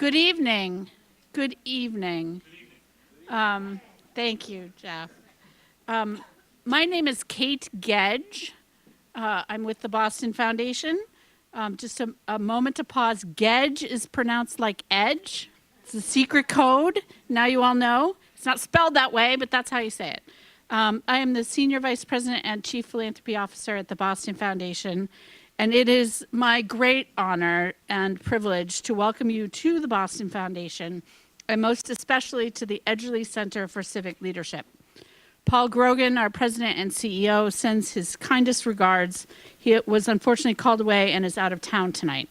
Good evening. Good evening. Thank you, Jeff. My name is Kate Gedge. I'm with the Boston Foundation. Just a moment to pause. Gedge is pronounced like edge. It's a secret code. Now you all know. It's not spelled that way, but that's how you say it. I am the Senior Vice President and Chief Philanthropy Officer at the Boston Foundation. And it is my great honor and privilege to welcome you to the Boston Foundation, and most especially to the Edgerly Center for Civic Leadership. Paul Grogan, our president and CEO, sends his kindest regards. He was unfortunately called away and is out of town tonight.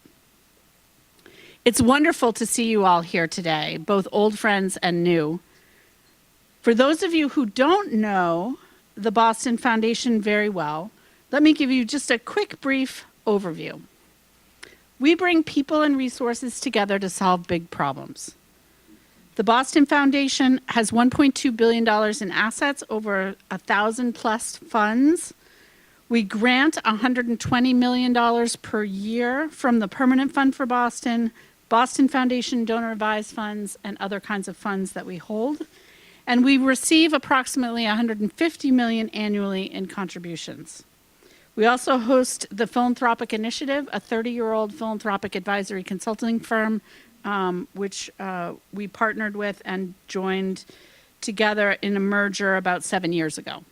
It's wonderful to see you all here today, both old friends and new. For those of you who don't know the Boston Foundation very well, let me give you just a quick brief overview. We bring people and resources together to solve big problems. The Boston Foundation has $1.2 billion in assets, over 1,000 plus funds. We grant $120 million per year from the Permanent Fund for Boston, Boston Foundation donor advised funds, and other kinds of funds that we hold. And we receive approximately $150 million annually in contributions. We also host the Philanthropic Initiative, a 30-year-old philanthropic advisory consulting firm, which we partnered with and joined together in a merger about 7 years ago.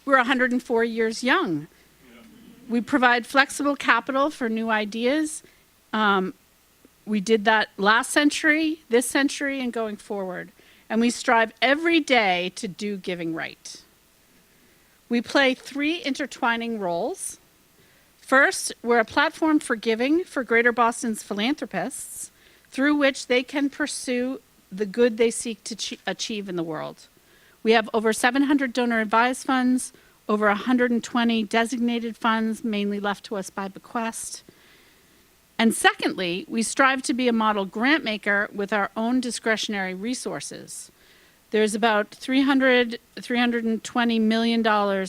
We're 104 years young. We provide flexible capital for new ideas. We did that last century, this century, and going forward. And we strive every day to do giving right. We play three intertwining roles. First, we're a platform for giving for Greater Boston's philanthropists, through which they can pursue the good they seek to achieve in the world. We have over 700 donor advised funds, over 120 designated funds, mainly left to us by bequest. And secondly, we strive to be a model grant maker with our own discretionary resources. There's about $320 million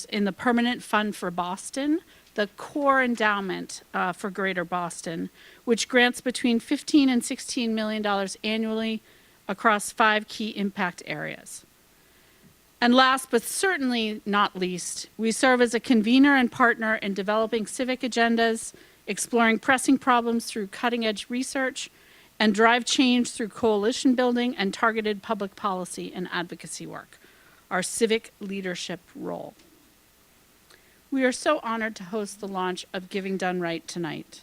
in the Permanent Fund for Boston, the core endowment for Greater Boston, which grants between $15 and $16 million annually across 5 key impact areas. And last, but certainly not least, we serve as a convener and partner in developing civic agendas, exploring pressing problems through cutting-edge research, and drive change through coalition building and targeted public policy and advocacy work, our civic leadership role. We are so honored to host the launch of Giving Done Right tonight.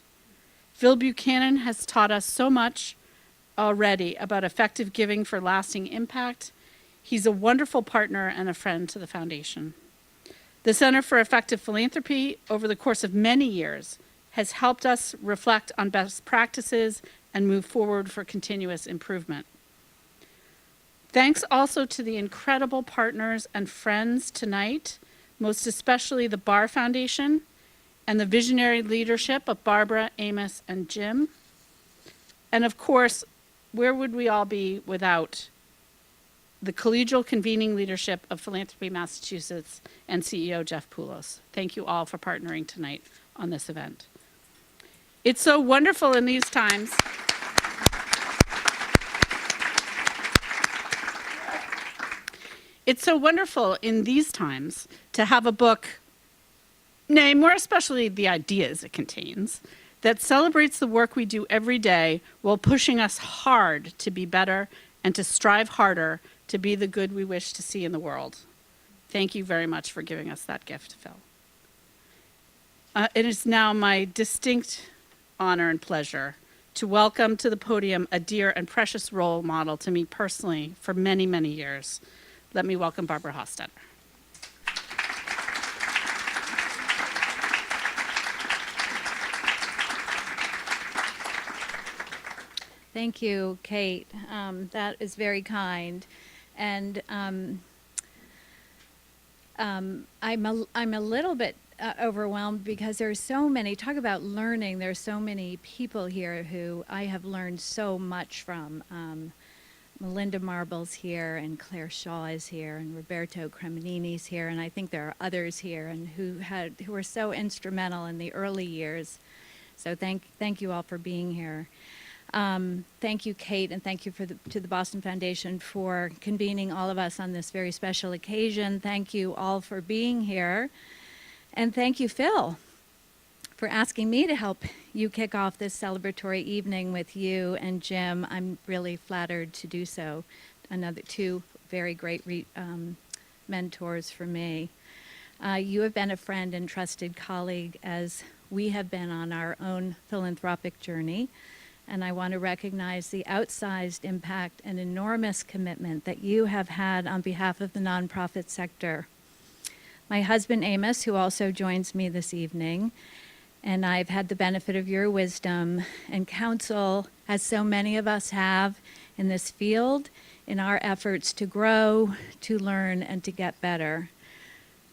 Phil Buchanan has taught us so much already about effective giving for lasting impact. He's a wonderful partner and a friend to the foundation. The Center for Effective Philanthropy, over the course of many years, has helped us reflect on best practices and move forward for continuous improvement. Thanks also to the incredible partners and friends tonight, most especially the Barr Foundation and the visionary leadership of Barbara, Amos, and Jim. And of course, where would we all be without the collegial convening leadership of Philanthropy Massachusetts and CEO Jeff Poulos. Thank you all for partnering tonight on this event. It's so wonderful in these times. It's so wonderful in these times to have a book, nay, more especially the ideas it contains, that celebrates the work we do every day while pushing us hard to be better and to strive harder to be the good we wish to see in the world. Thank you very much for giving us that gift, Phil. It is now my distinct honor and pleasure to welcome to the podium a dear and precious role model to me personally for many, many years. Let me welcome Barbara Hofstetter. Thank you, Kate. That is very kind. And I'm a little bit overwhelmed because there's so many, talk about learning, there's so many people here who I have learned so much from. Melinda Marble's here, and Claire Shaw is here, and Roberto Cremonini's here, and I think there are others here and who were so instrumental in the early years. So thank you all for being here. Thank you, Kate, and thank you to the Boston Foundation for convening all of us on this very special occasion. Thank you all for being here. And thank you, Phil, for asking me to help you kick off this celebratory evening with you and Jim. I'm really flattered to do so. Two very great mentors for me. You have been a friend and trusted colleague as we have been on our own philanthropic journey. And I want to recognize the outsized impact and enormous commitment that you have had on behalf of the nonprofit sector. My husband, Amos, who also joins me this evening, and I've had the benefit of your wisdom and counsel, as so many of us have in this field, in our efforts to grow, to learn, and to get better.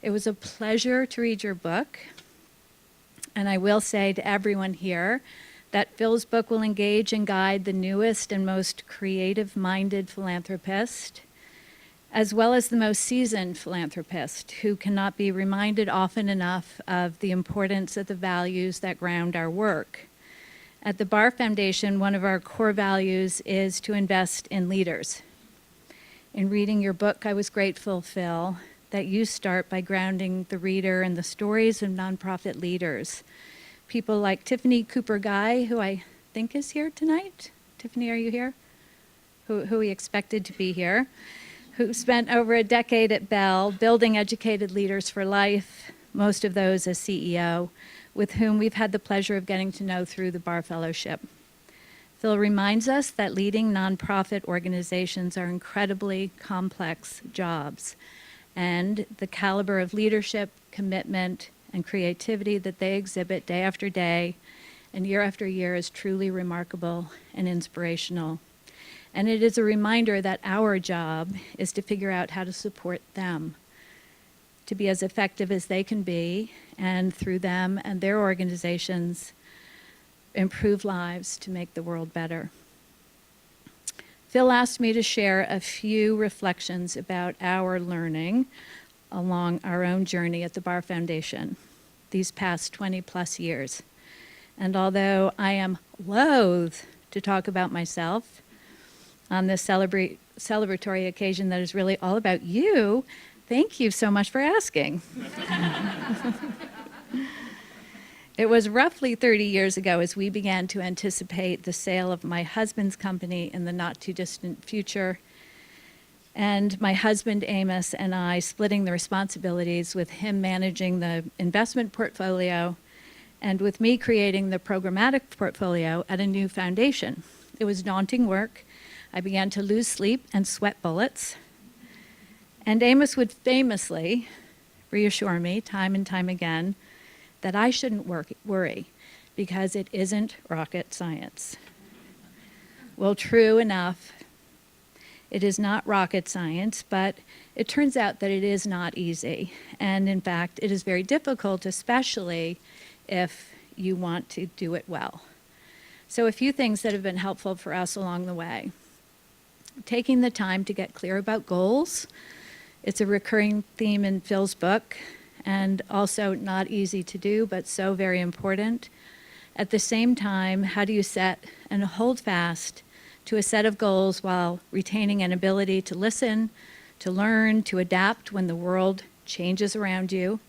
It was a pleasure to read your book, and I will say to everyone here that Phil's book will engage and guide the newest and most creative-minded philanthropist, as well as the most seasoned philanthropist who cannot be reminded often enough of the importance of the values that ground our work. At the Barr Foundation, one of our core values is to invest in leaders. In reading your book, I was grateful, Phil, that you start by grounding the reader in the stories of nonprofit leaders. People like Tiffany Cooper-Guy, who I think is here tonight. Tiffany, are you here? Who we expected to be here. Who spent over a decade at Bell building educated leaders for life, most of those as CEO, with whom we've had the pleasure of getting to know through the Barr Fellowship. Phil reminds us that leading nonprofit organizations are incredibly complex jobs, and the caliber of leadership, commitment, and creativity that they exhibit day after day and year after year is truly remarkable and inspirational. And it is a reminder that our job is to figure out how to support them, to be as effective as they can be, and through them and their organizations, improve lives to make the world better. Phil asked me to share a few reflections about our learning along our own journey at the Barr Foundation these past 20 plus years. And although I am loath to talk about myself on this celebratory occasion that is really all about you, thank you so much for asking. It was roughly 30 years ago as we began to anticipate the sale of my husband's company in the not too distant future, and my husband Amos and I splitting the responsibilities, with him managing the investment portfolio and with me creating the programmatic portfolio at a new foundation. It was daunting work. I began to lose sleep and sweat bullets. And Amos would famously reassure me time and time again that I shouldn't worry because it isn't rocket science. Well, true enough, it is not rocket science, but it turns out that it is not easy. And in fact, it is very difficult, especially if you want to do it well. So a few things that have been helpful for us along the way. Taking the time to get clear about goals. It's a recurring theme in Phil's book, and also not easy to do, but so very important. At the same time, how do you set and hold fast to a set of goals while retaining an ability to listen, to learn, to adapt when the world changes around you,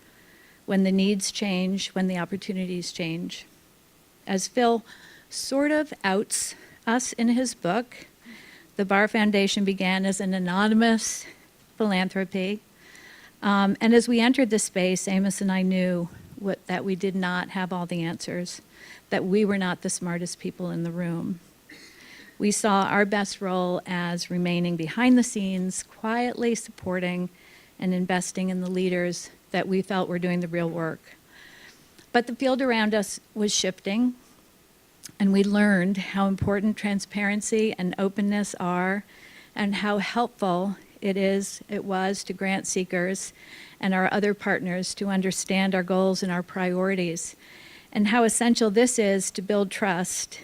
when the needs change, when the opportunities change? As Phil sort of outs us in his book, the Barr Foundation began as an anonymous philanthropy. And as we entered the space, Amos and I knew that we did not have all the answers, that we were not the smartest people in the room. We saw our best role as remaining behind the scenes, quietly supporting and investing in the leaders that we felt were doing the real work. But the field around us was shifting, and we learned how important transparency and openness are, and how helpful it was to grant seekers and our other partners to understand our goals and our priorities, and how essential this is to build trust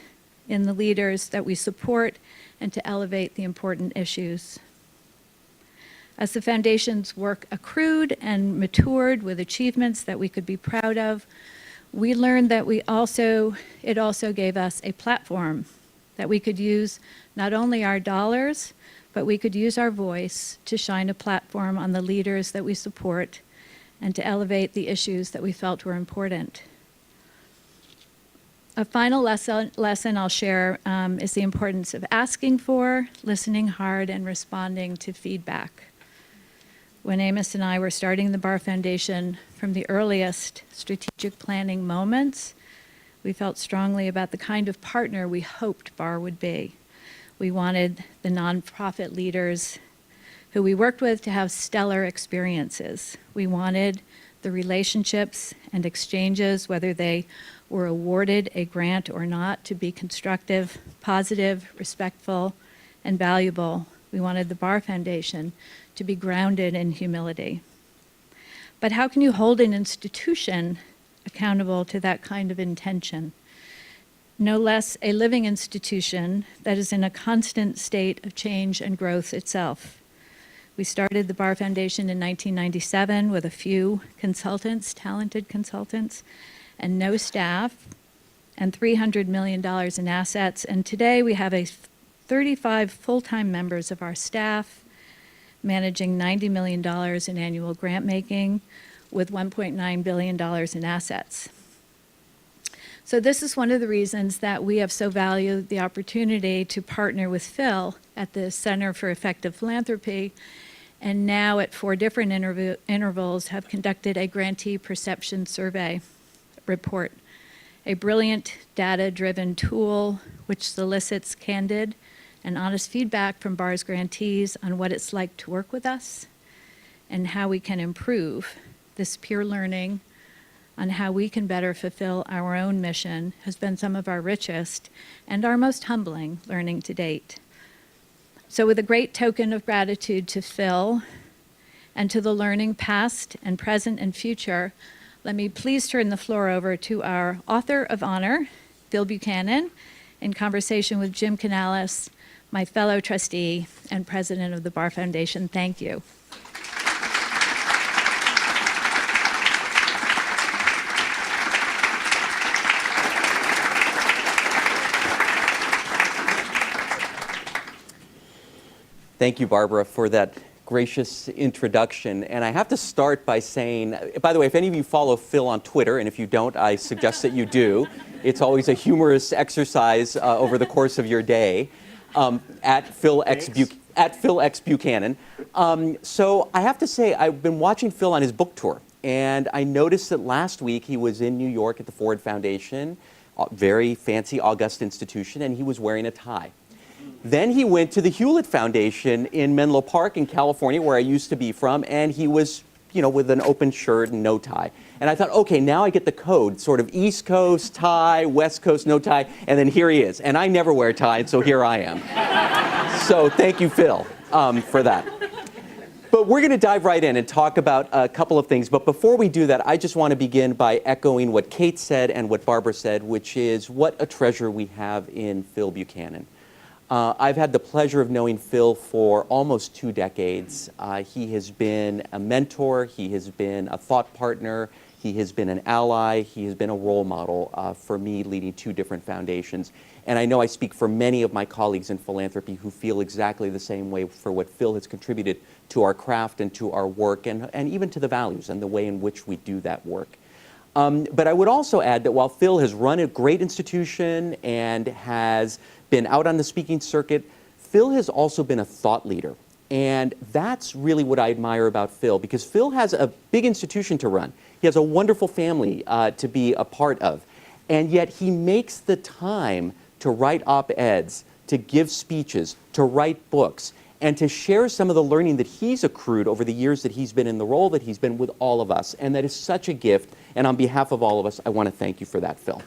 in the leaders that we support and to elevate the important issues. As the Foundation's work accrued and matured with achievements that we could be proud of, we learned that it also gave us a platform that we could use not only our dollars, but we could use our voice to shine a platform on the leaders that we support and to elevate the issues that we felt were important. A final lesson I'll share is the importance of asking for, listening hard, and responding to feedback. When Amos and I were starting the Barr Foundation, from the earliest strategic planning moments, we felt strongly about the kind of partner we hoped Barr would be. We wanted the nonprofit leaders who we worked with to have stellar experiences. We wanted the relationships and exchanges, whether they were awarded a grant or not, to be constructive, positive, respectful, and valuable. We wanted the Barr Foundation to be grounded in humility. But how can you hold an institution accountable to that kind of intention? No less a living institution that is in a constant state of change and growth itself. We started the Barr Foundation in 1997 with a few consultants, talented consultants, and no staff, and $300 million in assets. And today we have 35 full-time members of our staff, managing $90 million in annual grant making with $1.9 billion in assets. So this is one of the reasons that we have so valued the opportunity to partner with Phil at the Center for Effective Philanthropy, and now at 4 different intervals have conducted a grantee perception survey report, a brilliant data-driven tool which solicits candid and honest feedback from Barr's grantees on what it's like to work with us and how we can improve. This peer learning on how we can better fulfill our own mission has been some of our richest and our most humbling learning to date. So with a great token of gratitude to Phil and to the learning past and present and future, let me please turn the floor over to our author of honor, Phil Buchanan, in conversation with Jim Canales, my fellow trustee and president of the Barr Foundation. Thank you. Thank you, Barbara, for that gracious introduction. And I have to start by saying, by the way, if any of you follow Phil on Twitter, and if you don't, I suggest that you do. It's always a humorous exercise over the course of your day, at Phil X Buchanan. So I have to say, I've been watching Phil on his book tour, and I noticed that last week he was in New York at the Ford Foundation, a very fancy, august institution, and he was wearing a tie. Then he went to the Hewlett Foundation in Menlo Park in California, where I used to be from, and he was, with an open shirt and no tie. And I thought, okay, now I get the code, sort of East Coast tie, West Coast no tie, and then here he is. And I never wear a tie, and so here I am. So thank you, Phil, for that. But we're going to dive right in and talk about a couple of things. But before we do that, I just want to begin by echoing what Kate said and what Barbara said, which is what a treasure we have in Phil Buchanan. I've had the pleasure of knowing Phil for almost 2 decades. He has been a mentor, he has been a thought partner, he has been an ally, he has been a role model for me leading 2 different foundations. And I know I speak for many of my colleagues in philanthropy who feel exactly the same way for what Phil has contributed to our craft and to our work and even to the values and the way in which we do that work. But I would also add that while Phil has run a great institution and has been out on the speaking circuit, Phil has also been a thought leader. And that's really what I admire about Phil, because Phil has a big institution to run. He has a wonderful family to be a part of. And yet he makes the time to write op-eds, to give speeches, to write books, and to share some of the learning that he's accrued over the years that he's been in the role that he's been with all of us. And that is such a gift. And on behalf of all of us, I want to thank you for that, Phil.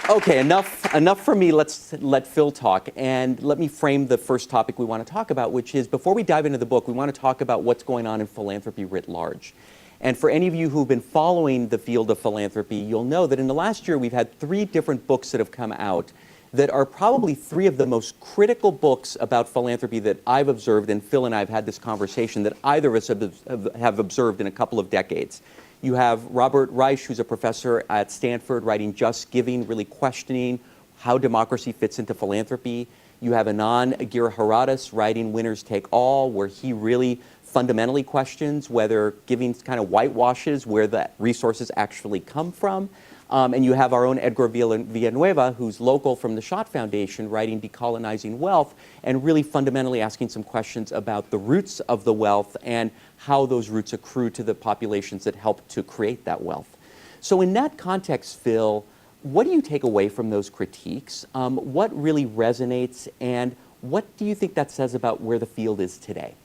Okay, enough for me. Let's let Phil talk. And let me frame the first topic we want to talk about, which is, before we dive into the book, we want to talk about what's going on in philanthropy writ large. And for any of you who've been following the field of philanthropy, you'll know that in the last year we've had 3 different books that have come out that are probably 3 of the most critical books about philanthropy that I've observed, and Phil and I have had this conversation, that either of us have observed in a couple of decades. You have Robert Reich, who's a professor at Stanford, writing Just Giving, really questioning how democracy fits into philanthropy. You have Anand Giridharadas writing Winners Take All, where he really fundamentally questions whether giving kind of whitewashes where the resources actually come from. And you have our own Edgar Villanueva, who's local from the Schott Foundation, writing Decolonizing Wealth, and really fundamentally asking some questions about the roots of the wealth and how those roots accrue to the populations that help to create that wealth. So in that context, Phil, what do you take away from those critiques? What really resonates, and what do you think that says about where the field is today?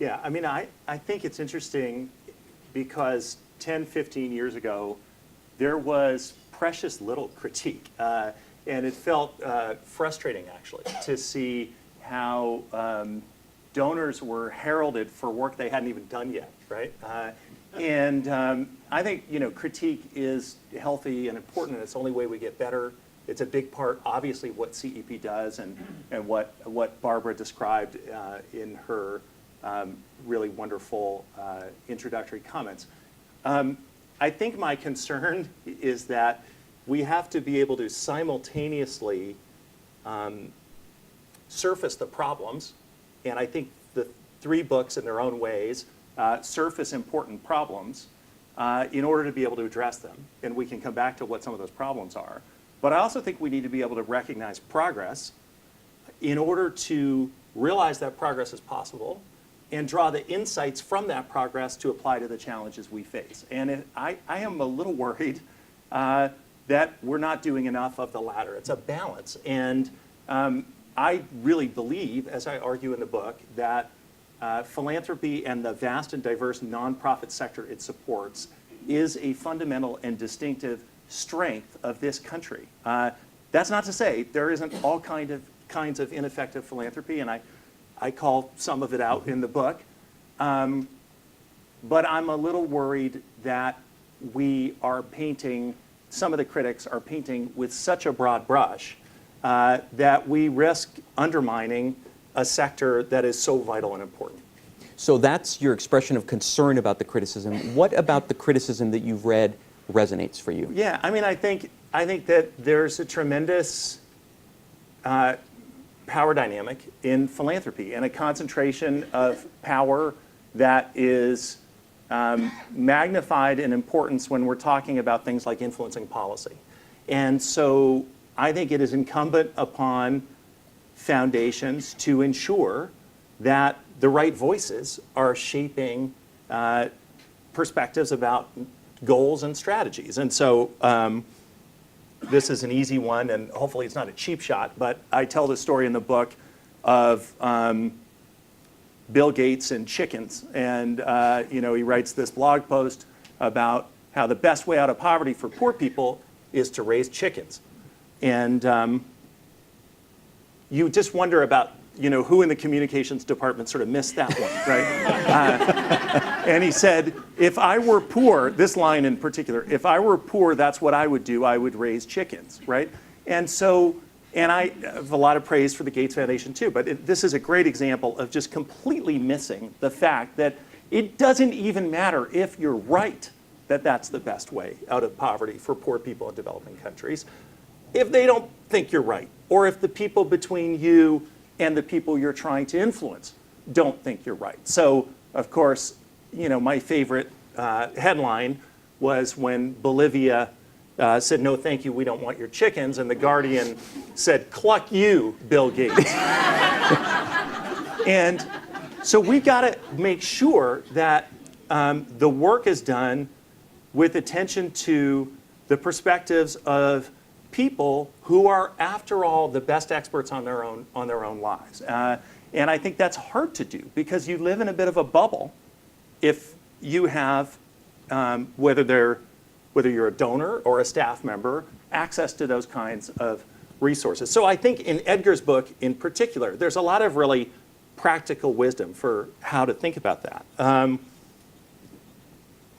Yeah, I mean, I think it's interesting because 10, 15 years ago, there was precious little critique. And it felt frustrating, actually, to see how donors were heralded for work they hadn't even done yet, right? And I think, critique is healthy and important, and it's the only way we get better. It's a big part, obviously, what CEP does and what Barbara described in her really wonderful introductory comments. I think my concern is that we have to be able to simultaneously surface the problems, and I think the three books in their own ways surface important problems in order to be able to address them, and we can come back to what some of those problems are. But I also think we need to be able to recognize progress in order to realize that progress is possible and draw the insights from that progress to apply to the challenges we face. And I am a little worried that we're not doing enough of the latter. It's a balance. And I really believe, as I argue in the book, that philanthropy and the vast and diverse nonprofit sector it supports is a fundamental and distinctive strength of this country. That's not to say there isn't all kinds of ineffective philanthropy, and I call some of it out in the book. But I'm a little worried that some of the critics are painting with such a broad brush that we risk undermining a sector that is so vital and important. So that's your expression of concern about the criticism. What about the criticism that you've read resonates for you? Yeah, I mean, I think that there's a tremendous power dynamic in philanthropy and a concentration of power that is magnified in importance when we're talking about things like influencing policy. And so I think it is incumbent upon foundations to ensure that the right voices are shaping perspectives about goals and strategies. And so this is an easy one, and hopefully it's not a cheap shot, but I tell the story in the book of Bill Gates and chickens. And he writes this blog post about how the best way out of poverty for poor people is to raise chickens. And you just wonder about who in the communications department sort of missed that one, right? And he said, if I were poor, this line in particular, if I were poor, that's what I would do. I would raise chickens, right? And I have a lot of praise for the Gates Foundation too, but this is a great example of just completely missing the fact that it doesn't even matter if you're right that that's the best way out of poverty for poor people in developing countries, if they don't think you're right, or if the people between you and the people you're trying to influence don't think you're right. So, of course, my favorite headline was when Bolivia said, no, thank you, we don't want your chickens, and The Guardian said, cluck you, Bill Gates. And so we got to make sure that the work is done with attention to the perspectives of people who are, after all, the best experts on their own lives. And I think that's hard to do because you live in a bit of a bubble if you have, whether you're a donor or a staff member, access to those kinds of resources. So I think in Edgar's book in particular, there's a lot of really practical wisdom for how to think about that.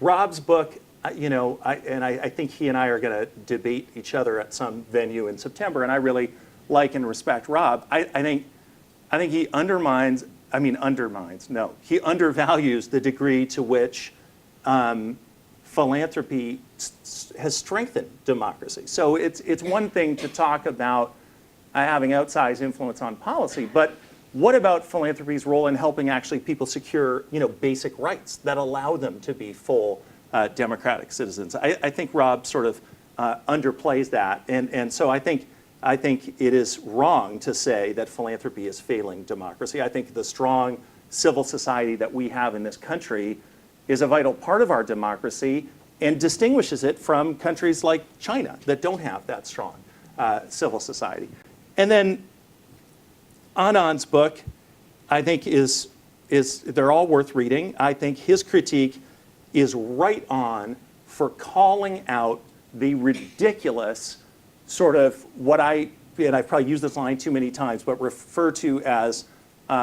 Rob's book, I think he and I are going to debate each other at some venue in September, and I really like and respect Rob. I think he undervalues the degree to which philanthropy has strengthened democracy. So it's one thing to talk about having outsized influence on policy, but what about philanthropy's role in helping actually people secure, basic rights that allow them to be full democratic citizens? I think Rob sort of underplays that, and so I think it is wrong to say that philanthropy is failing democracy. I think the strong civil society that we have in this country is a vital part of our democracy and distinguishes it from countries like China that don't have that strong civil society. And then Anand's book, I think, they're all worth reading. I think his critique is right on for calling out the ridiculous sort of and I've probably used this line too many times, but refer to as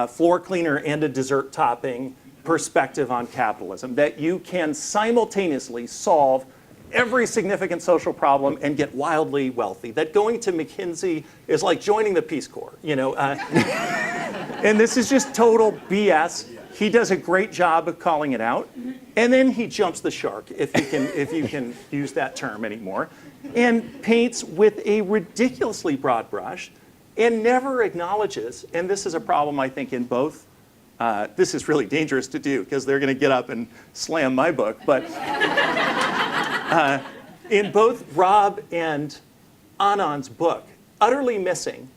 floor cleaner and a dessert topping perspective on capitalism, that you can simultaneously solve every significant social problem and get wildly wealthy, that going to McKinsey is like joining the Peace Corps, and this is just total BS. He does a great job of calling it out, and then he jumps the shark, if you can use that term anymore, and paints with a ridiculously broad brush and never acknowledges, and this is a problem I think in both, this is really dangerous to do because they're going to get up and slam my book, but in both Rob and Anand's book, utterly missing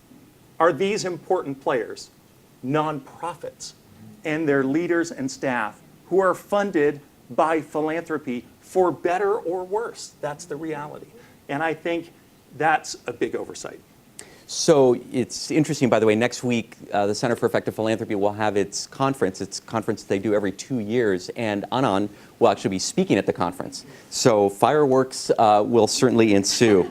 are these important players, nonprofits, and their leaders and staff who are funded by philanthropy for better or worse. That's the reality. And I think that's a big oversight. So it's interesting, by the way, next week, the Center for Effective Philanthropy will have its conference. It's a conference they do every 2 years, and Anand will actually be speaking at the conference. So fireworks will certainly ensue.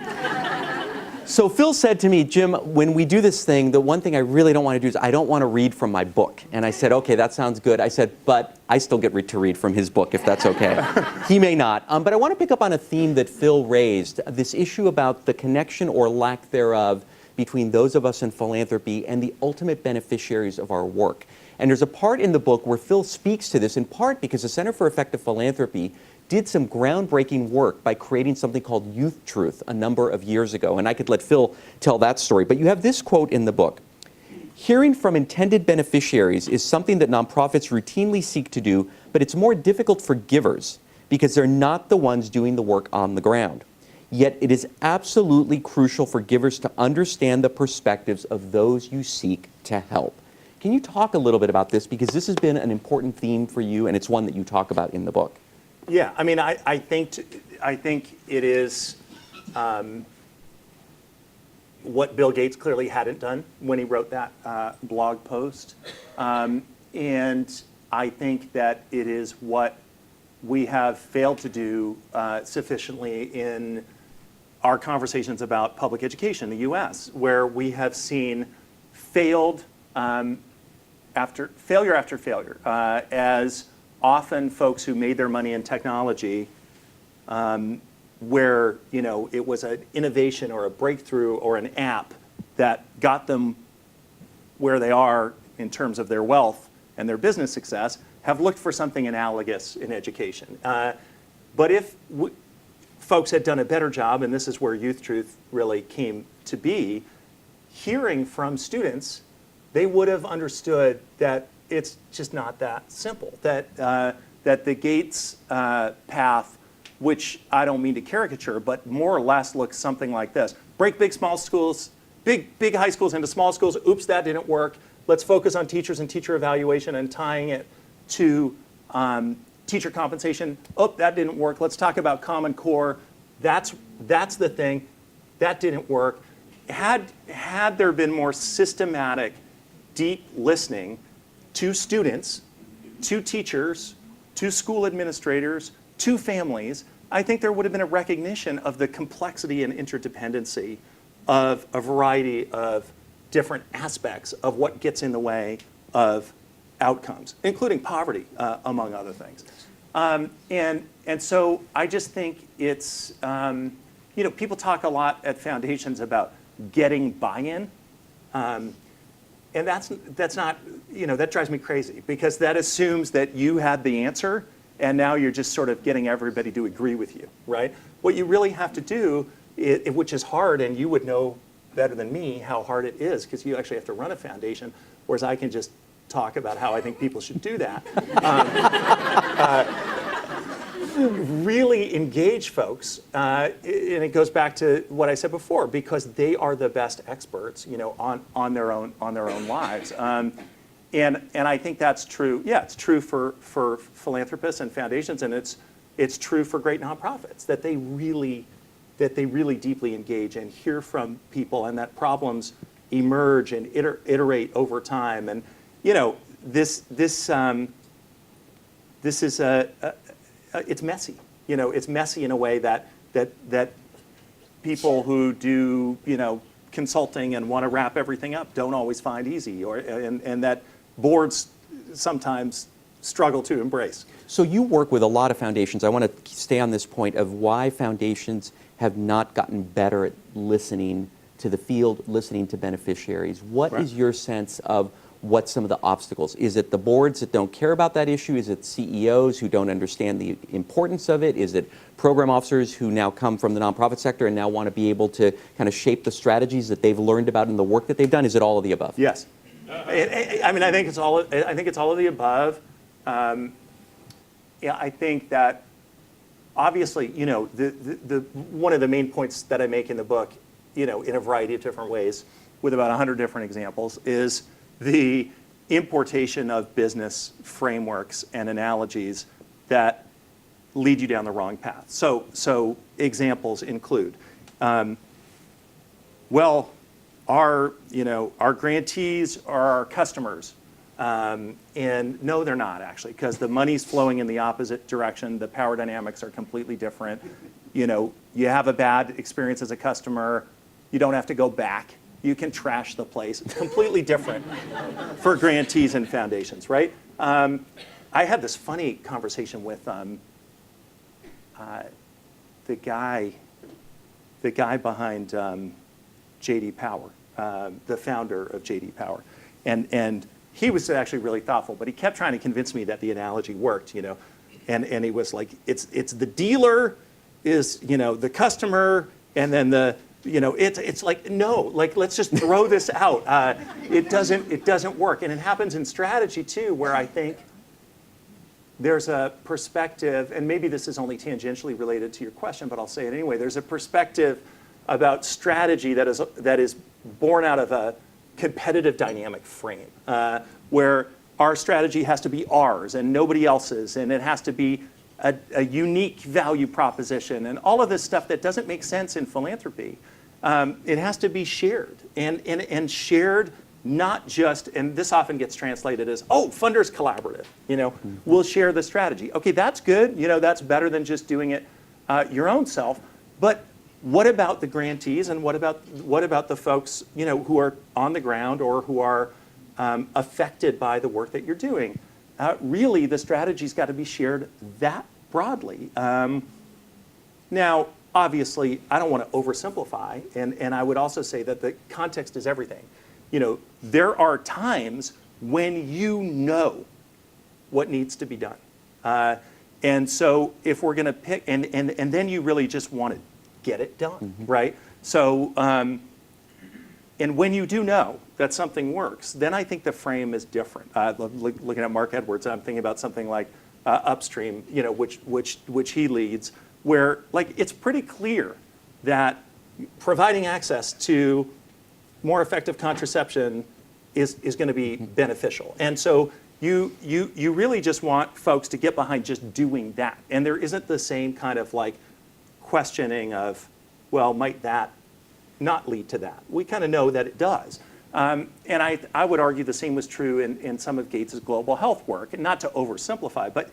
So Phil said to me, Jim, when we do this thing, the one thing I really don't want to do is I don't want to read from my book. And I said, okay, that sounds good. I said, but I still get to read from his book, if that's okay. He may not. But I want to pick up on a theme that Phil raised, this issue about the connection or lack thereof between those of us in philanthropy and the ultimate beneficiaries of our work. And there's a part in the book where Phil speaks to this, in part because the Center for Effective Philanthropy did some groundbreaking work by creating something called Youth Truth a number of years ago. And I could let Phil tell that story. But you have this quote in the book. Hearing from intended beneficiaries is something that nonprofits routinely seek to do, but it's more difficult for givers because they're not the ones doing the work on the ground. Yet it is absolutely crucial for givers to understand the perspectives of those you seek to help. Can you talk a little bit about this? Because this has been an important theme for you, and it's one that you talk about in the book. Yeah, I mean, I think it is what Bill Gates clearly hadn't done when he wrote that blog post. And I think that it is what we have failed to do sufficiently in our conversations about public education in the US, where we have seen failure after failure, as often folks who made their money in technology, where it was an innovation or a breakthrough or an app that got them where they are in terms of their wealth and their business success, have looked for something analogous in education. But if folks had done a better job, and this is where Youth Truth really came to be, hearing from students, they would have understood that it's just not that simple. That the Gates path, which I don't mean to caricature, but more or less looks something like this: break big small schools, big high schools into small schools. Oops, that didn't work. Let's focus on teachers and teacher evaluation and tying it to teacher compensation. Oh, that didn't work. Let's talk about Common Core. That's the thing. That didn't work. Had there been more systematic, deep listening to students, to teachers, to school administrators, to families, I think there would have been a recognition of the complexity and interdependency of a variety of different aspects of what gets in the way of outcomes, including poverty, among other things. And so I just think it's, people talk a lot at foundations about getting buy-in. And that's not, that drives me crazy, because that assumes that you had the answer and now you're just sort of getting everybody to agree with you, right? What you really have to do, which is hard, and you would know better than me how hard it is, because you actually have to run a foundation, whereas I can just talk about how I think people should do that. Really engage folks, and it goes back to what I said before, because they are the best experts, on their own lives. And I think that's true. Yeah, it's true for philanthropists and foundations, and it's true for great nonprofits, that they really deeply engage and hear from people, and that problems emerge and iterate over time. And this is it's messy. It's messy in a way that people who do consulting and want to wrap everything up don't always find easy, and that boards sometimes struggle to embrace. So you work with a lot of foundations. I want to stay on this point of why foundations have not gotten better at listening to the field, listening to beneficiaries. What Right. is your sense of what some of the obstacles? Is it the boards that don't care about that issue? Is it CEOs who don't understand the importance of it? Is it program officers who now come from the nonprofit sector and now want to be able to kind of shape the strategies that they've learned about in the work that they've done? Is it all of the above? Yes. I mean, I think it's all of the above. Yeah, I think that obviously, the one of the main points that I make in the book, in a variety of different ways, with about 100 different examples, is the importation of business frameworks and analogies that lead you down the wrong path. So examples include, our grantees are our customers. And no, they're not actually, because the money's flowing in the opposite direction. The power dynamics are completely different. You have a bad experience as a customer, you don't have to go back. You can trash the place. It's completely different for grantees and foundations, right? I had this funny conversation with the guy behind J.D. Power, the founder of J.D. Power, and he was actually really thoughtful, but he kept trying to convince me that the analogy worked, and he was like, it's the dealer is the customer, and then it's like, no, like, let's just throw this out. It doesn't work. And it happens in strategy too, where I think there's a perspective, and maybe this is only tangentially related to your question, but I'll say it anyway. There's a perspective about strategy that is born out of a competitive dynamic frame, where our strategy has to be ours and nobody else's, and it has to be a unique value proposition, and all of this stuff that doesn't make sense in philanthropy. It has to be shared, and shared not just, and this often gets translated as, funders collaborative, we'll share the strategy. Okay, that's good, that's better than just doing it your own self, but what about the grantees, and what about the folks, who are on the ground or who are affected by the work that you're doing? Really, the strategy's got to be shared that broadly. Now, obviously, I don't want to oversimplify, and I would also say that the context is everything. There are times when you know what needs to be done. And so if we're going to pick, and then you really just want to get it done, right? So, and when you do know that something works, then I think the frame is different. Looking at Mark Edwards, I'm thinking about something like Upstream, which he leads, where it's pretty clear that providing access to more effective contraception is going to be beneficial. And so you really just want folks to get behind just doing that. And there isn't the same kind of questioning of, well, might that not lead to that? We kind of know that it does. And I would argue the same was true in some of Gates's global health work, and not to oversimplify, but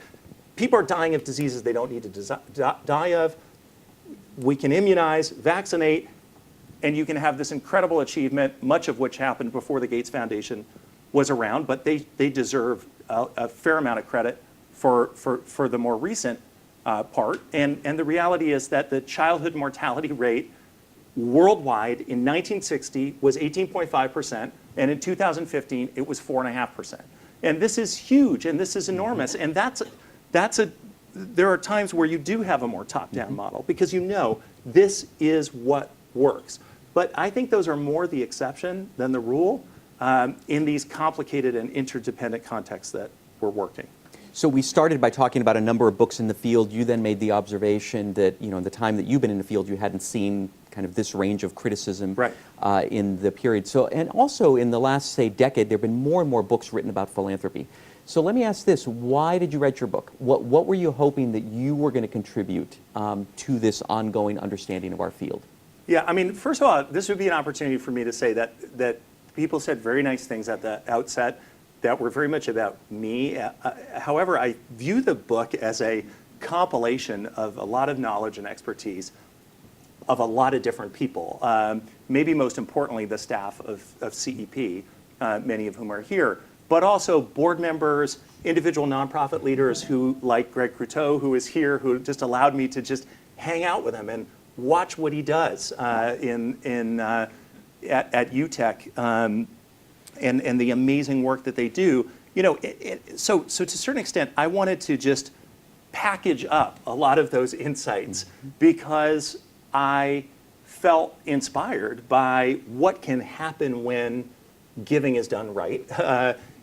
people are dying of diseases they don't need to die of. We can immunize, vaccinate, and you can have this incredible achievement, much of which happened before the Gates Foundation was around, but they deserve a fair amount of credit for the more recent part. And the reality is that the childhood mortality rate worldwide in 1960 was 18.5%, and in 2015 it was 4.5%. And this is huge, and this is enormous, and that's there are times where you do have a more top-down model because you know this is what works. But I think those are more the exception than the rule in these complicated and interdependent contexts that we're working. So we started by talking about a number of books in the field. You then made the observation that, in the time that you've been in the field, you hadn't seen kind of this range of criticism Right. In the period. So, and also in the last, say, decade, there have been more and more books written about philanthropy. So let me ask this: why did you write your book? What were you hoping that you were going to contribute to this ongoing understanding of our field? Yeah, I mean, first of all, this would be an opportunity for me to say that people said very nice things at the outset that were very much about me. However, I view the book as a compilation of a lot of knowledge and expertise of a lot of different people. Maybe most importantly, the staff of CEP, many of whom are here, but also board members, individual nonprofit leaders who, like Greg Croteau, who is here, who just allowed me to just hang out with him and watch what he does at UTech. And the amazing work that they do. So to a certain extent, I wanted to just package up a lot of those insights because I felt inspired by what can happen when giving is done right.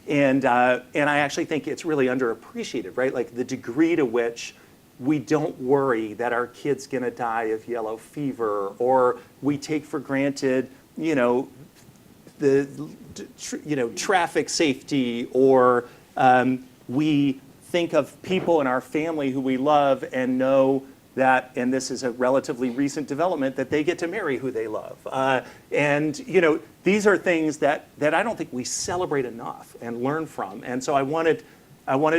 And I actually think it's really underappreciated, right? Like the degree to which we don't worry that our kid's gonna die of yellow fever, or we take for granted, traffic safety, or we think of people in our family who we love and know that, and this is a relatively recent development, that they get to marry who they love. These are things that I don't think we celebrate enough and learn from. And so I wanted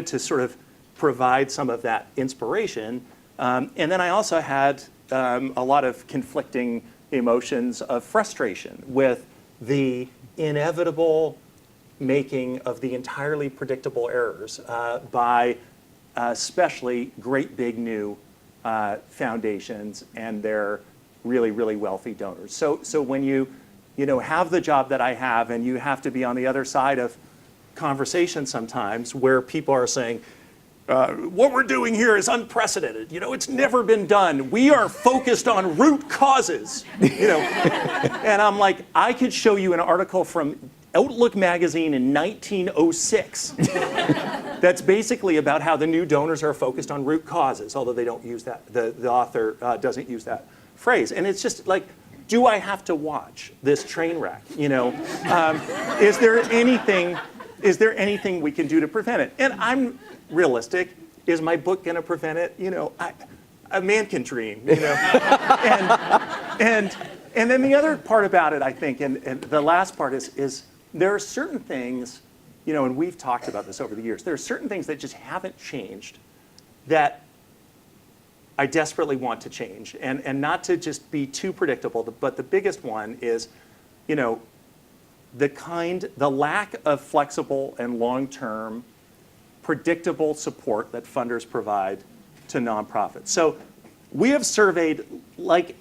to sort of provide some of that inspiration. And then I also had a lot of conflicting emotions of frustration with the inevitable making of the entirely predictable errors by especially great big new foundations and their really, really wealthy donors. So when you have the job that I have, and you have to be on the other side of conversations sometimes where people are saying, what we're doing here is unprecedented. It's never been done. We are focused on root causes. And I'm like, I could show you an article from Outlook magazine in 1906 that's basically about how the new donors are focused on root causes, although they don't use that. The author doesn't use that phrase. And it's just like, do I have to watch this train wreck? Is there anything we can do to prevent it? And I'm realistic. Is my book going to prevent it? A man can dream. And then the other part about it, I think, and the last part is there are certain things, and we've talked about this over the years. There are certain things that just haven't changed that I desperately want to change, and not to just be too predictable. But the biggest one is, the lack of flexible and long-term predictable support that funders provide to nonprofits. So we have surveyed like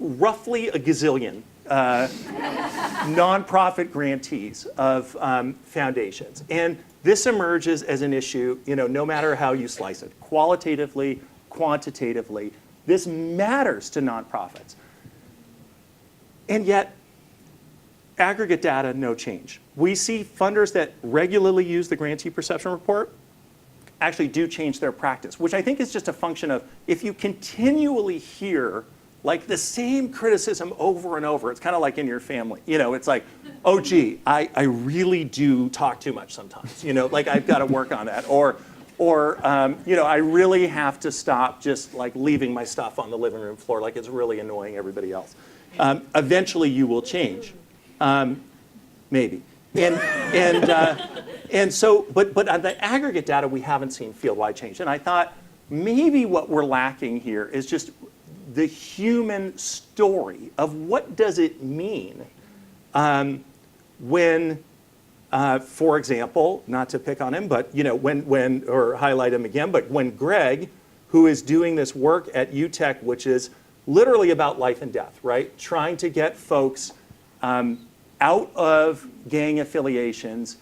roughly a gazillion nonprofit grantees of foundations. And this emerges as an issue, no matter how you slice it, qualitatively, quantitatively. This matters to nonprofits. And yet, aggregate data, no change. We see funders that regularly use the grantee perception report actually do change their practice, which I think is just a function of if you continually hear like the same criticism over and over, it's kind of like in your family. It's like, oh, gee, I really do talk too much sometimes. Like I've got to work on that. Or I really have to stop just like leaving my stuff on the living room floor like it's really annoying everybody else. Eventually you will change. Maybe. And so, but on the aggregate data, we haven't seen field-wide change. And I thought maybe what we're lacking here is just the human story of what does it mean when, for example, not to pick on him, but when or highlight him again, but when Greg, who is doing this work at UTech, which is literally about life and death, right? Trying to get folks out of gang affiliations,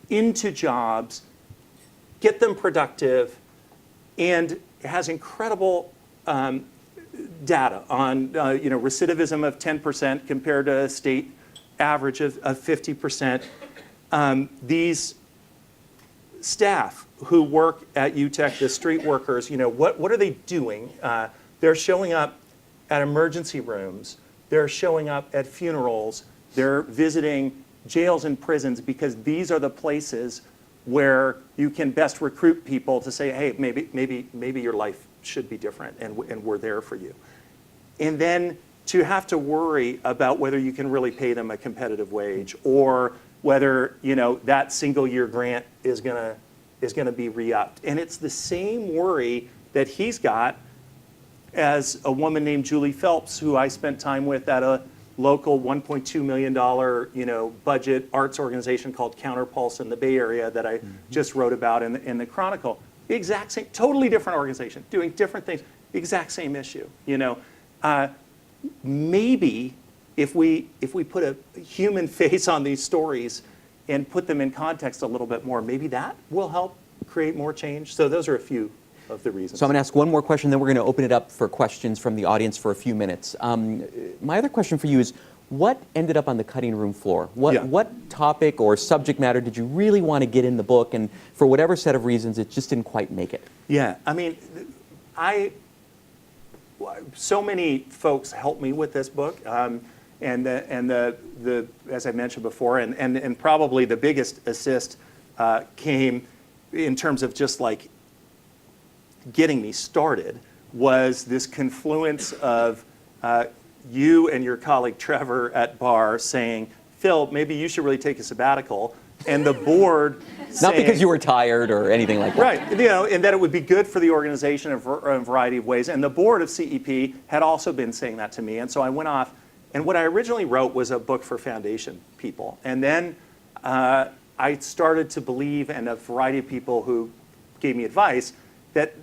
into jobs, get them productive, and has incredible data on recidivism of 10% compared to a state average of 50%. These staff who work at UTEC, the street workers, what are they doing? They're showing up at emergency rooms. They're showing up at funerals. They're visiting jails and prisons because these are the places where you can best recruit people to say, hey, maybe your life should be different, and we're there for you. And then to have to worry about whether you can really pay them a competitive wage, or whether that single-year grant is gonna be re-upped. And it's the same worry that he's got as a woman named Julie Phelps, who I spent time with at a local $1.2 million budget arts organization called Counterpulse in the Bay Area that I just wrote about in the Chronicle. The exact same, totally different organization, doing different things, the exact same issue. Maybe if we put a human face on these stories and put them in context a little bit more, maybe that will help create more change. So those are a few of the reasons. So I'm going to ask one more question, then we're going to open it up for questions from the audience for a few minutes. My other question for you is, what ended up on the cutting room floor? What topic or subject matter did you really want to get in the book, and for whatever set of reasons, it just didn't quite make it? Yeah, I mean, so many folks helped me with this book, and as I mentioned before, and probably the biggest assist came in terms of just like getting me started, was this confluence of you and your colleague Trevor at Barr saying, Phil, maybe you should really take a sabbatical, and the board Not because you were tired or anything like that. Right, and that it would be good for the organization in a variety of ways. And the board of CEP had also been saying that to me, and so I went off, and what I originally wrote was a book for foundation people. And then I started to believe, and a variety of people who gave me advice, that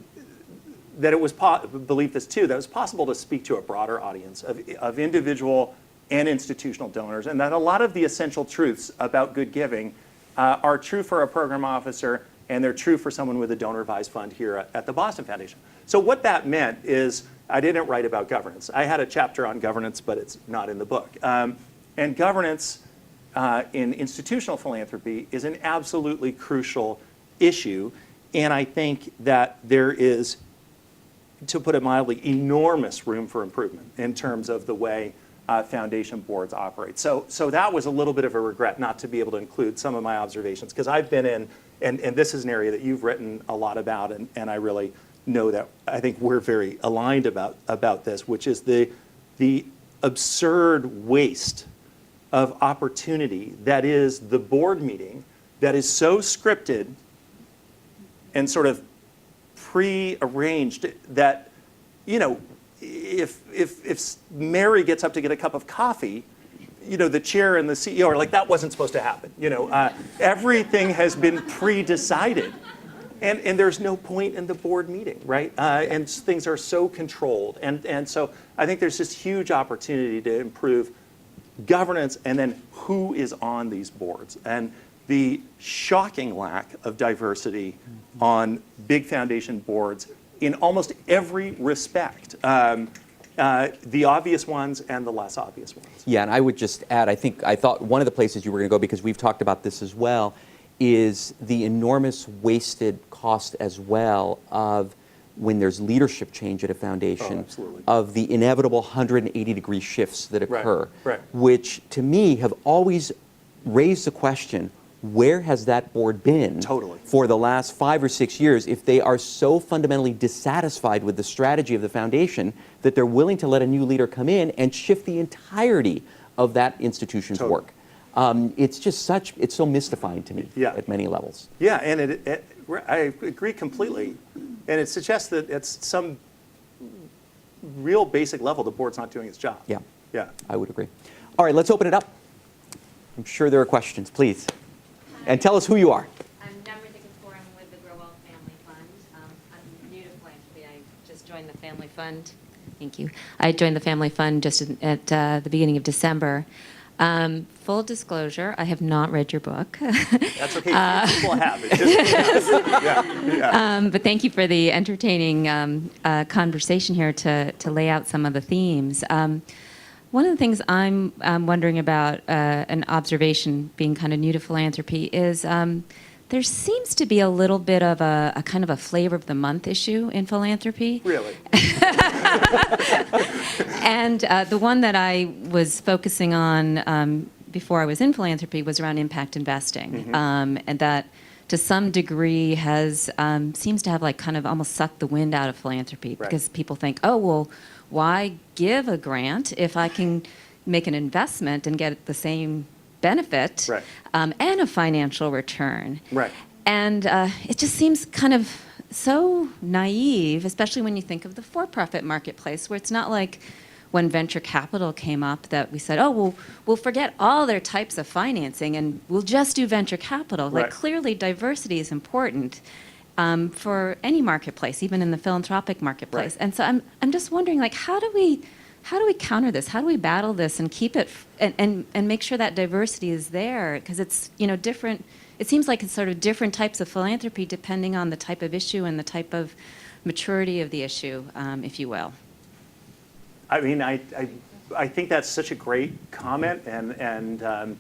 it was believe this too, that it was possible to speak to a broader audience of individual and institutional donors, and that a lot of the essential truths about good giving are true for a program officer, and they're true for someone with a donor-advised fund here at the Boston Foundation. So what that meant is I didn't write about governance. I had a chapter on governance, but it's not in the book. And governance in institutional philanthropy is an absolutely crucial issue, and I think that there is, to put it mildly, enormous room for improvement in terms of the way foundation boards operate. So that was a little bit of a regret not to be able to include some of my observations, because I've been in, and this is an area that you've written a lot about, and I really know that I think we're very aligned about this, which is the absurd waste of opportunity that is the board meeting that is so scripted and sort of pre-arranged that, if Mary gets up to get a cup of coffee, the chair and the CEO are like, that wasn't supposed to happen. Everything has been pre-decided. And there's no point in the board meeting, right? And things are so controlled. And so I think there's this huge opportunity to improve governance, and then who is on these boards. And the shocking lack of diversity on big foundation boards in almost every respect, the obvious ones and the less obvious ones. Yeah, and I would just add, I thought one of the places you were going to go, because we've talked about this as well, is the enormous wasted cost as well of when there's leadership change at a foundation, of the inevitable 180-degree shifts that occur, which to me have always raised the question, where has that board been for the last 5 or 6 years if they are so fundamentally dissatisfied with the strategy of the foundation that they're willing to let a new leader come in and shift the entirety of that institution's work? It's just it's so mystifying to me at many levels. Yeah, and I agree completely. And it suggests that at some real basic level, the board's not doing its job. Yeah, I would agree. All right, let's open it up. I'm sure there are questions, please. And tell us who you are. I'm Namrita Kapoor. I'm with the Grow Wealth Family Fund. I'm new to philanthropy. I just joined the family fund. Thank you. I joined the family fund just at the beginning of December. Full disclosure, I have not read your book. That's okay. People have it. Yeah. But thank you for the entertaining conversation here to lay out some of the themes. One of the things I'm wondering about, an observation being kind of new to philanthropy, is there seems to be a little bit of a kind of a flavor of the month issue in philanthropy. Really? And the one that I was focusing on before I was in philanthropy was around impact investing, and that to some degree has seems to have like kind of almost sucked the wind out of philanthropy, Right. because people think, oh well, why give a grant if I can make an investment and get the same benefit Right. And a financial return. Right. And it just seems kind of so naive, especially when you think of the for-profit marketplace, where it's not like when venture capital came up that we said, oh, we'll forget all their types of financing and we'll just do venture capital. Right. Like, clearly diversity is important for any marketplace, even in the philanthropic marketplace. Right. And so I'm just wondering, like, how do we counter this? How do we battle this and keep it and make sure that diversity is there? Because it's, different. It seems like it's sort of different types of philanthropy depending on the type of issue and the type of maturity of the issue, if you will. I mean, I think that's such a great comment, and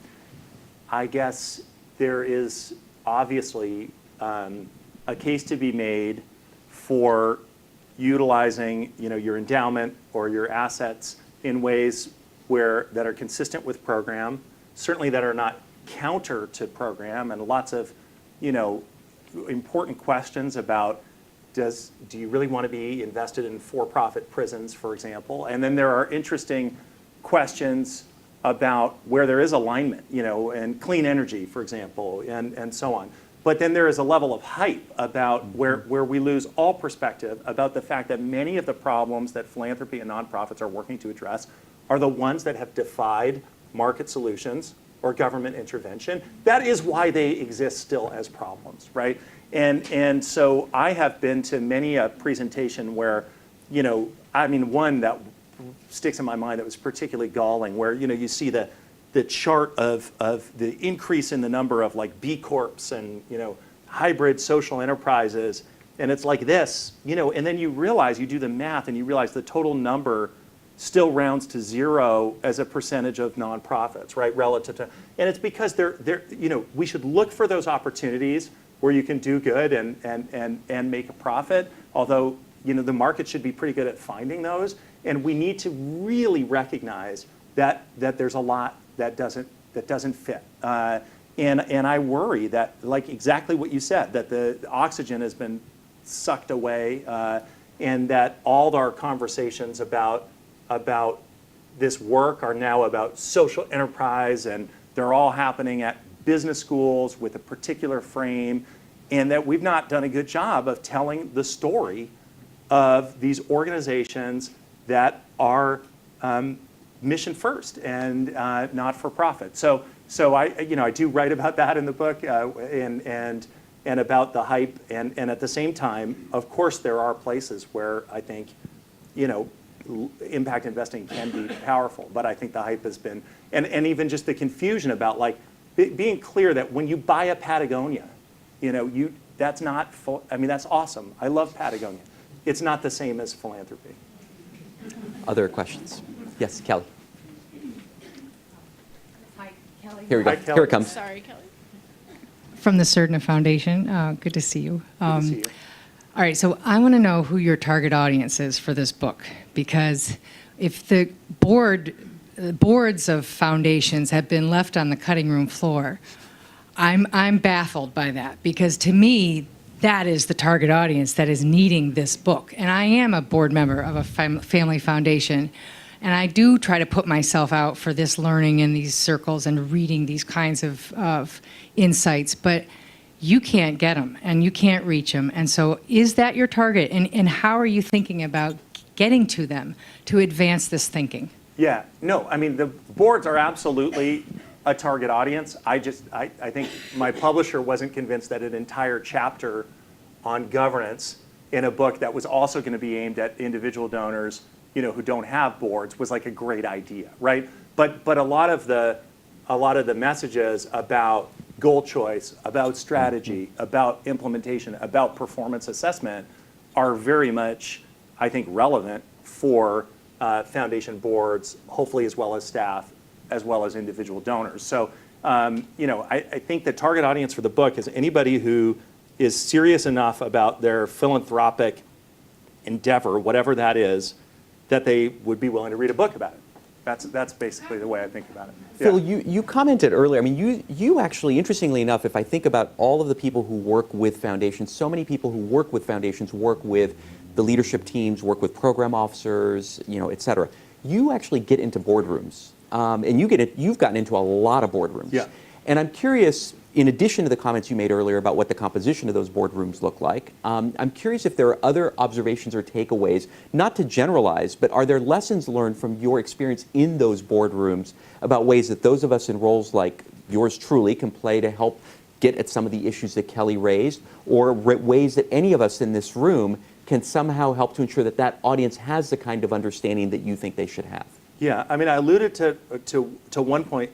I guess there is obviously a case to be made for utilizing, your endowment or your assets in ways that are consistent with program, certainly that are not counter to program, and lots of, important questions about do you really want to be invested in for-profit prisons, for example? And then there are interesting questions about where there is alignment, and clean energy, for example, and so on. But then there is a level of hype about where we lose all perspective about the fact that many of the problems that philanthropy and nonprofits are working to address are the ones that have defied market solutions or government intervention. That is why they exist still as problems, right? And so I have been to many a presentation where, one that sticks in my mind that was particularly galling, where, you see the chart of the increase in the number of like B Corps and, hybrid social enterprises. And it's like this, and then you realize, you do the math and you realize the total number still rounds to zero as a percentage of nonprofits, right, relative to, and it's because we should look for those opportunities where you can do good and make a profit, although, the market should be pretty good at finding those. And we need to really recognize that there's a lot that doesn't fit. And I worry that, like exactly what you said, that the oxygen has been sucked away, and that all our conversations about this work are now about social enterprise, and they're all happening at business schools with a particular frame, and that we've not done a good job of telling the story of these organizations that are mission first and not for profit. So I do write about that in the book, and about the hype, and at the same time, of course, there are places where I think, impact investing can be powerful, but I think the hype has been, and even just the confusion about like being clear that when you buy a Patagonia, that's not that's awesome. I love Patagonia. It's not the same as philanthropy. Other questions? Yes, Kelly. Hi, Kelly. Here we go. Hi, Kelly. Here it comes. Sorry, Kelly. From the Certina Foundation. Good to see you. Good to see you. All right, so I want to know who your target audience is for this book, because if the boards of foundations have been left on the cutting room floor, I'm baffled by that, because to me, that is the target audience that is needing this book. And I am a board member of a family foundation, and I do try to put myself out for this learning in these circles and reading these kinds of insights, but you can't get them and you can't reach them. And so is that your target? And how are you thinking about getting to them to advance this thinking? Yeah, no, the boards are absolutely a target audience. I think my publisher wasn't convinced that an entire chapter on governance in a book that was also going to be aimed at individual donors, who don't have boards, was like a great idea, right? But a lot of the messages about goal choice, about strategy, about implementation, about performance assessment are very much, I think, relevant for foundation boards, hopefully as well as staff, as well as individual donors. So, I think the target audience for the book is anybody who is serious enough about their philanthropic endeavor, whatever that is, that they would be willing to read a book about it. That's basically the way I think about it. Phil, Yeah. you commented earlier, I mean, you actually, interestingly enough, if I think about all of the people who work with foundations, so many people who work with foundations work with the leadership teams, work with program officers, et cetera. You actually get into boardrooms, and you've gotten into a lot of boardrooms. Yeah. And I'm curious, in addition to the comments you made earlier about what the composition of those boardrooms look like, I'm curious if there are other observations or takeaways, not to generalize, but are there lessons learned from your experience in those boardrooms about ways that those of us in roles like yours truly can play to help get at some of the issues that Kelly raised, or ways that any of us in this room can somehow help to ensure that that audience has the kind of understanding that you think they should have? Yeah, I mean, I alluded to one point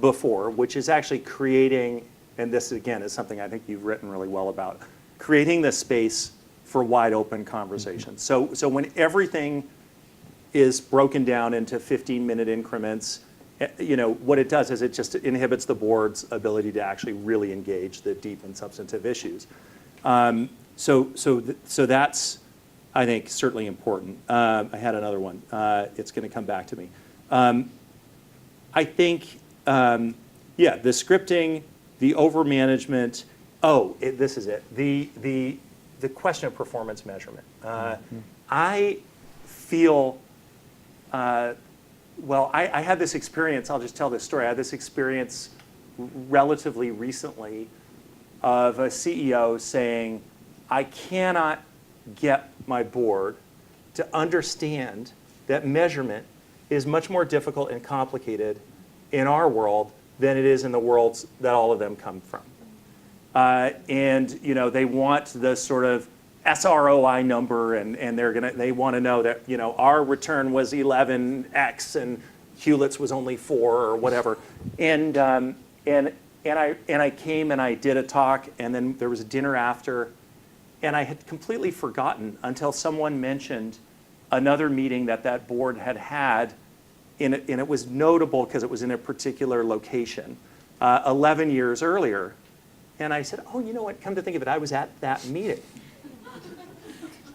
before, which is actually creating, and this again is something I think you've written really well about, creating the space for wide open conversation. So when everything is broken down into 15-minute increments, what it does is it just inhibits the board's ability to actually really engage the deep and substantive issues. So that's, I think, certainly important. I had another one. It's going to come back to me. I think, the scripting, the overmanagement. This is it. The question of performance measurement. I feel. I had this experience. I'll just tell this story. I had this experience relatively recently of a CEO saying, I cannot get my board to understand that measurement is much more difficult and complicated in our world than it is in the worlds that all of them come from. And they want the sort of SROI number, and they want to know that our return was 11x and Hewlett's was only 4 or whatever. And I came and I did a talk, and then there was a dinner after. And I had completely forgotten until someone mentioned another meeting that board had, and it was notable because it was in a particular location 11 years earlier. And I said, oh, you know what, come to think of it, I was at that meeting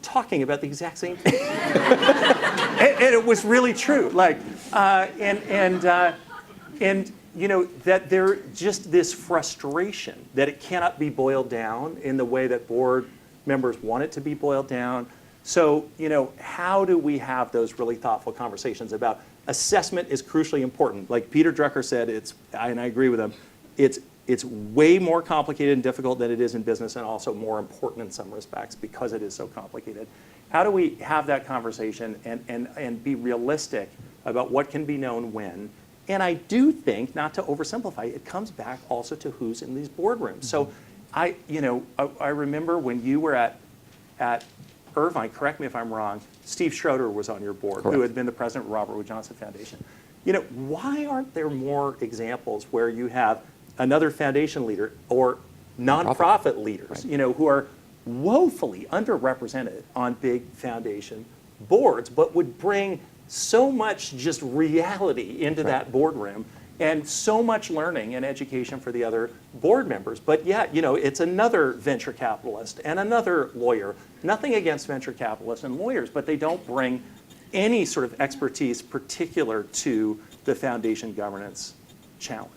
talking about the exact same thing. and it was really true. That there just this frustration that it cannot be boiled down in the way that board members want it to be boiled down. So, how do we have those really thoughtful conversations about assessment is crucially important. Like Peter Drucker said, and I agree with him, it's way more complicated and difficult than it is in business, and also more important in some respects because it is so complicated. How do we have that conversation and be realistic about what can be known when? And I do think, not to oversimplify, it comes back also to who's in these boardrooms. So I remember when you were at Irvine, correct me if I'm wrong, Steve Schroeder was on your board, Correct. Who had been the president of Robert Wood Johnson Foundation. Why aren't there more examples where you have another foundation leader or nonprofit leaders, Right. Who are woefully underrepresented on big foundation boards, but would bring so much just reality into Right. that boardroom and so much learning and education for the other board members. But yet, it's another venture capitalist and another lawyer. Nothing against venture capitalists and lawyers, but they don't bring any sort of expertise particular to the foundation governance challenge.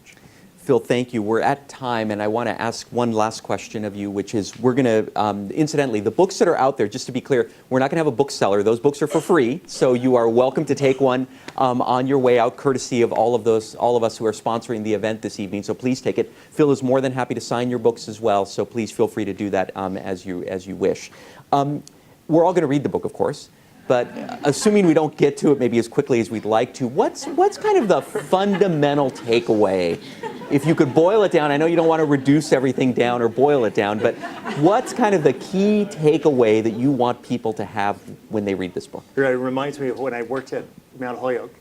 Phil, thank you. We're at time, and I want to ask one last question of you, which is we're going to, incidentally, the books that are out there, just to be clear, we're not going to have a bookseller. Those books are for free, so you are welcome to take one on your way out, courtesy of all of us who are sponsoring the event this evening. So please take it. Phil is more than happy to sign your books as well, so please feel free to do that as you wish. We're all going to read the book, of course. But assuming we don't get to it maybe as quickly as we'd like to, what's kind of the fundamental takeaway? If you could boil it down, I know you don't want to reduce everything down or boil it down, but what's kind of the key takeaway that you want people to have when they read this book? It reminds me of when I worked at Mount Holyoke.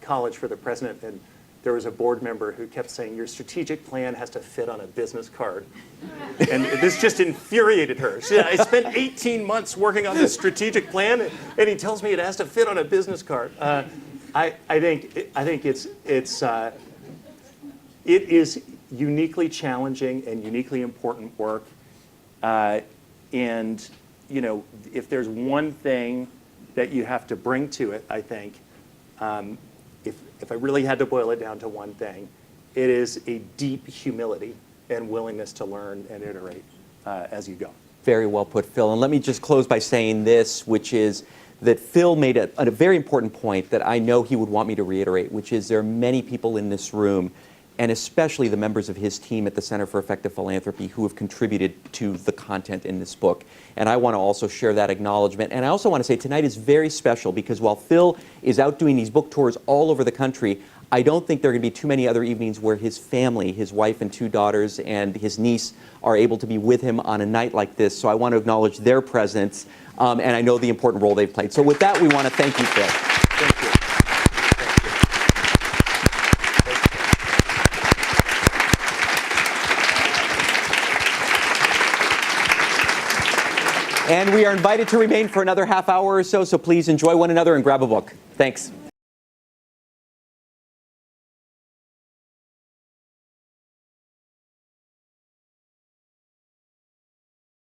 college for the president, and there was a board member who kept saying, your strategic plan has to fit on a business card. And this just infuriated her. She said, I spent 18 months working on this strategic plan, and he tells me it has to fit on a business card. I think it is uniquely challenging and uniquely important work. And if there's one thing that you have to bring to it, I think, if I really had to boil it down to one thing, it is a deep humility and willingness to learn and iterate as you go. Very well put, Phil. And let me just close by saying this, which is that Phil made a very important point that I know he would want me to reiterate, which is there are many people in this room, and especially the members of his team at the Center for Effective Philanthropy, who have contributed to the content in this book. And I want to also share that acknowledgement. And I also want to say tonight is very special because while Phil is out doing these book tours all over the country, I don't think there are going to be too many other evenings where his family, his wife and 2 daughters and his niece are able to be with him on a night like this. So I want to acknowledge their presence, and I know the important role they've played. So with that, we want to thank you, Phil. Thank you. And we are invited to remain for another half hour or so, so please enjoy one another and grab a book. Thanks.